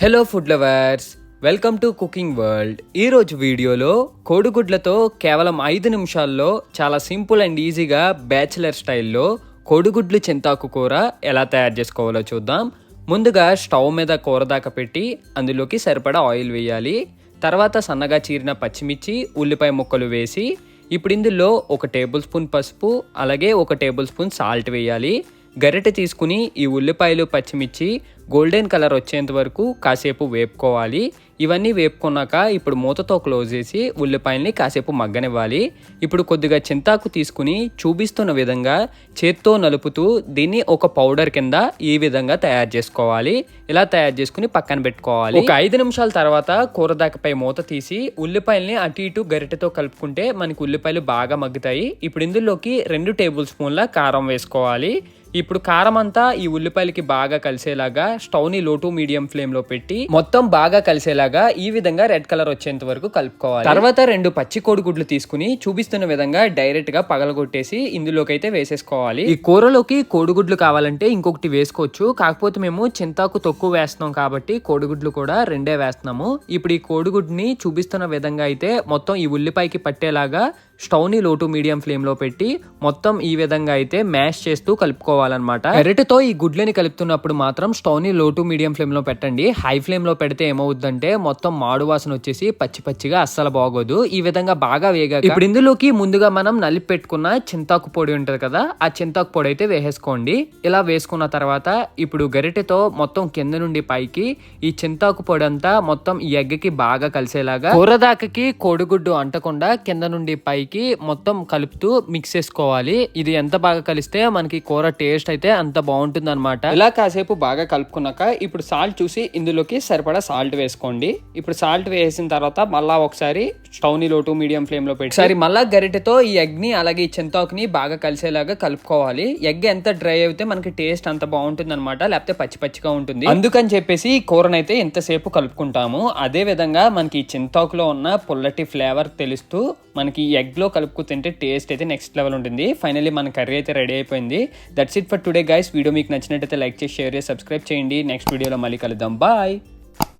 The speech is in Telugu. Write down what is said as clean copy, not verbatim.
Hello food lovers, welcome to cooking world. ఈరోజు వీడియోలో కోడిగుడ్లతో కేవలం 5 నిమిషాల్లో చాలా సింపుల్ అండ్ ఈజీగా బ్యాచిలర్ స్టైల్లో కోడిగుడ్లు చింతాకు కూర ఎలా తయారు చేసుకోవాలో చూద్దాం. ముందుగా స్టవ్ మీద కూర దాకా పెట్టి అందులోకి సరిపడా ఆయిల్ వేయాలి. తర్వాత సన్నగా చీరిన పచ్చిమిర్చి, ఉల్లిపాయ ముక్కలు వేసి ఇప్పుడు ఇందులో 1 టేబుల్ స్పూన్ పసుపు, అలాగే 1 టేబుల్ స్పూన్ సాల్ట్ వేయాలి. గరిటె తీసుకుని ఈ ఉల్లిపాయలు, పచ్చిమిర్చి గోల్డెన్ కలర్ వచ్చేంత వరకు కాసేపు వేపుకోవాలి. ఇవన్నీ వేపుకున్నాక ఇప్పుడు మూతతో క్లోజ్ చేసి ఉల్లిపాయల్ని కాసేపు మగ్గనివ్వాలి. ఇప్పుడు కొద్దిగా చింతాకు తీసుకుని చూపిస్తున్న విధంగా చేత్తో నలుపుతూ దీన్ని ఒక పౌడర్ కింద ఈ విధంగా తయారు చేసుకోవాలి. ఇలా తయారు చేసుకుని పక్కన పెట్టుకోవాలి. ఒక 5 నిమిషాల తర్వాత కూర దాకపై మూత తీసి ఉల్లిపాయల్ని అటు ఇటు గరిటెతో కలుపుకుంటే మనకి ఉల్లిపాయలు బాగా మగ్గుతాయి. ఇప్పుడు ఇందులోకి 2 టేబుల్ స్పూన్ల కారం వేసుకోవాలి. ఇప్పుడు కారం అంతా ఈ ఉల్లిపాయలకి బాగా కలిసేలాగా స్టవ్ ని లో టు మీడియం ఫ్లేమ్ లో పెట్టి మొత్తం బాగా కలిసేలాగా ఈ విధంగా రెడ్ కలర్ వచ్చేంత వరకు కలుపుకోవాలి. తర్వాత 2 పచ్చి కోడిగుడ్లు తీసుకుని చూపిస్తున్న విధంగా డైరెక్ట్ గా పగలగొట్టేసి ఇందులోకి అయితే వేసేసుకోవాలి. ఈ కూరలోకి కోడిగుడ్లు కావాలంటే ఇంకొకటి వేసుకోవచ్చు, కాకపోతే మేము చింతాకు తక్కువ వేస్తున్నాం కాబట్టి కోడిగుడ్లు కూడా 2 వేస్తున్నాము. ఇప్పుడు ఈ కోడిగుడ్ని చూపిస్తున్న విధంగా అయితే మొత్తం ఈ ఉల్లిపాయకి పట్టేలాగా స్టవ్ ని లో టు మీడియం ఫ్లేమ్ లో పెట్టి మొత్తం ఈ విధంగా అయితే మ్యాష్ చేస్తూ కలుపుకోవాలన్నమాట. గరిటెతో ఈ గుడ్లని కలుపుతున్నప్పుడు మాత్రం స్టవ్ ని లో టు మీడియం ఫ్లేమ్ లో పెట్టండి. హై ఫ్లేమ్ లో పెడితే ఏమవుతుందంటే మొత్తం మాడు వాసన వచ్చేసి పచ్చి పచ్చిగా అస్సలు బాగోదు. ఈ విధంగా బాగా వేగాక ఇప్పుడు ఇందులోకి ముందుగా మనం నలిపి పెట్టుకున్న చింతాకు పొడి ఉంటది కదా, ఆ చింతాకు పొడి అయితే వేసేసుకోండి. ఇలా వేసుకున్న తర్వాత ఇప్పుడు గరిటెతో మొత్తం కింద నుండి పైకి ఈ చింతాకు పొడి అంతా మొత్తం ఈ ఎగ్గకి బాగా కలిసేలాగా కూరదాకకి కోడిగుడ్డు అంటకుండా కింద నుండి పైకి మొత్తం కలుపుతూ మిక్స్ చేసుకోవాలి. ఇది ఎంత బాగా కలిస్తే మనకి కూర టేస్ట్ అయితే అంత బాగుంటుంది అనమాట. ఇలా కాసేపు బాగా కలుపుకున్నాక ఇప్పుడు సాల్ట్ చూసి ఇందులోకి సరిపడా సాల్ట్ వేసుకోండి. ఇప్పుడు సాల్ట్ వేసిన తర్వాత మళ్ళా ఒకసారి స్టవ్ ని లో టు మీడియం ఫ్లేమ్ లో పెట్టి సరే మళ్ళా గరిటెతో ఈ ఎగ్ ని అలాగే ఈ చింతాకుని బాగా కలిసేలాగా కలుపుకోవాలి. ఎగ్ ఎంత డ్రై అయితే మనకి టేస్ట్ అంత బాగుంటుంది అనమాట, లేకపోతే పచ్చి పచ్చిగా ఉంటుంది. అందుకని చెప్పేసి ఈ కూరనైతే ఎంతసేపు కలుపుకుంటాము. అదే విధంగా మనకి ఈ చింతాకులో ఉన్న పుల్లటి ఫ్లేవర్ తెలుస్తూ మనకి ఎగ్ లో కలుపుకు తింటే టేస్ట్ అయితే నెక్స్ట్ లెవెల్ ఉంటుంది. ఫైనల్లీ మన కర్రీ అయితే రెడీ అయిపోయింది. That's it for today guys. Video మీకు నచ్చినట్టయితే లైక్ చేసి, షేర్ చేసి, సబ్స్క్రైబ్ చేయండి. నెక్స్ట్ వీడియోలో మళ్ళీ కలుద్దాం. బాయ్.